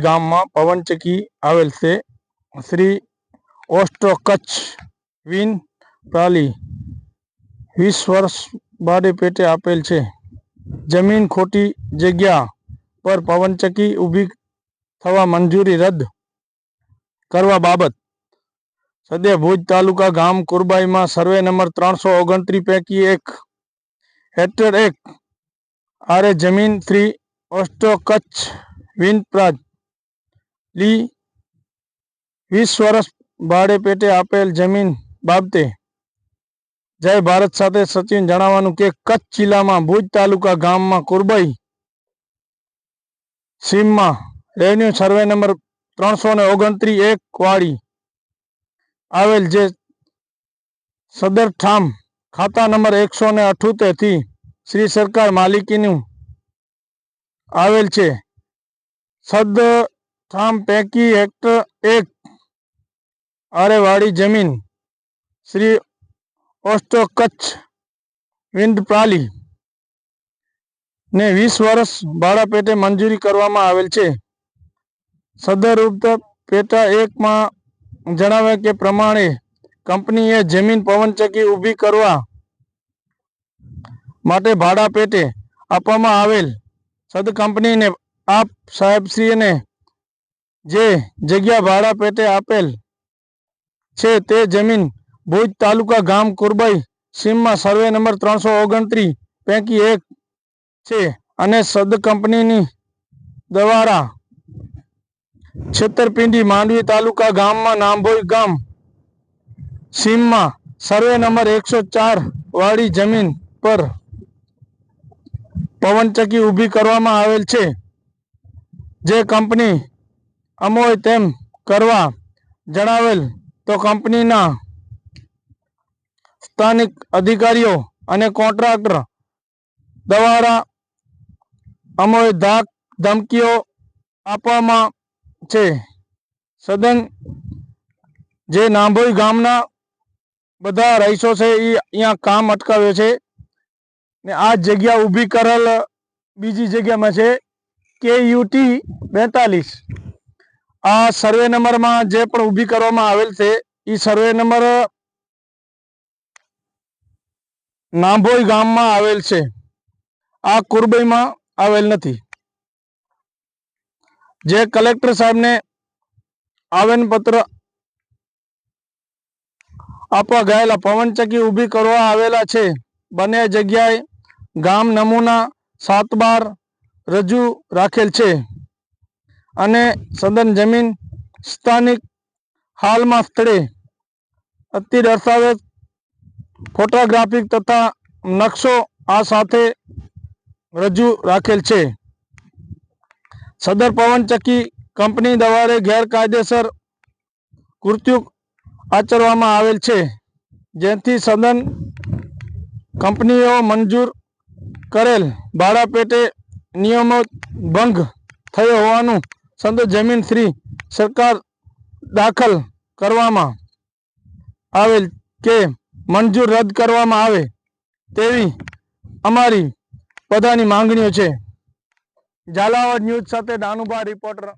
ગામમાં પવનચક્કી આવેલ છે. શ્રી ઓસ્ટ્રો કચ્છ વિન પ્રાલી 20 વર્ષ ભાડે પેટે આપેલ છે. જમીન ખોટી જગ્યા પર પવનચક્કી ઊભી થવા મંજૂરી રદ કરવા બાબત સદ્ય ભુજ તાલુકા ગામ કુરબાઈમાં સર્વે નંબર 329 પૈકી 1 હેક્ટર 1 આરે જમીન શ્રી ઓસ્ટ્રો કચ્છ વિન પ્રાલી 20 વર્ષ ભાડે પેટે આપેલ જમીન બાબતે જય ભારત સાથે સચિન જણાવવાનું કે કચ્છ જિલ્લામાં ભુજ તાલુકા ગામમાં કુરબાઈ સીમમાં રેવન્યુ સર્વે નંબર 329 1 વાળી આવેલ જે સદર ઠામ ખાતા નંબર 178 થી શ્રી સરકાર માલિકીનું આવેલ છે. સદર ઠામ પૈકી હેક્ટર 1 આરે વાળી જમીન શ્રી ઓસ્ટ્રો કચ્છ વિન પ્રાલી ને 20 વર્ષ ભાડા પેટે મંજૂરી કરવામાં આવેલ છે. સદર પેટા 1 માં જણાવ્યા કે પ્રમાણે કંપનીએ જમીન પવનચક્કી ઊભી કરવા માટે ભાડા પેટે આપવામાં આવેલ. સદ કંપનીને આપ સાહેબશ્રીને જે જગ્યા ભાડા પેટે આપેલ છે તે જમીન ભુજ તાલુકા ગામ કુરબાઈ સીમમાં સર્વે નંબર 329 પૈકી 1 છે અને સદ કંપનીની દ્વારા છેતરપિંડી માંડવી તાલુકા ગામમાં નાંભોઈ ગામ સીમમાં સર્વે નંબર 104 વાળી જમીન પર પવનચક્કી ઊભી કરવામાં આવેલ છે. જે કંપની અમોએ તેમ કરવા જણાવેલ તો કંપનીના સ્થાનિક અધિકારીઓ અને કોન્ટ્રાક્ટર દ્વારા અમોએ ધાક ધમકીઓ આપવામાં છે. સદન જે નાંભોઈ ગામના બધા રહીશો છે એ અહીંયા કામ અટકાવ્યો છે ને આ જગ્યા ઊભી કરેલ બીજી જગ્યામાં છે KUT 42. આ સર્વે નંબરમાં જે પણ ઊભી કરવામાં આવેલ છે એ સર્વે નંબર નાંભોઈ ગામમાં આવેલ છે. આ કુરબાઈમાં આવેલ નથી. જે કલેક્ટર સાહેબને આવેદનપત્ર આપવા ગયેલા પવનચક્કી ઊભી કરવા આવેલા છે બંને જગ્યાએ ગામ નમૂના 7/12 રજૂ રાખેલ છે અને સદન જમીન સ્થાનિક હાલમાં સ્થળે અતિ દર્શાવેલ ફોટોગ્રાફિક તથા નકશો આ સાથે રજૂ રાખેલ છે. સદર પવનચક્કી કંપની દ્વારા ગેરકાયદેસર કૃત્યુ આચરવામાં આવેલ છે જેથી સદન કંપનીઓ મંજૂર કરેલ ભાડા પેટે નિયમો ભંગ થયો હોવાનું સદ જમીન શ્રી સરકાર દાખલ કરવામાં આવેલ કે મંજૂર રદ કરવામાં આવે તેવી અમારી બધાની માંગણીઓ છે. ઝાલાવાડ ન્યૂઝ સાથે દાનુભા રિપોર્ટર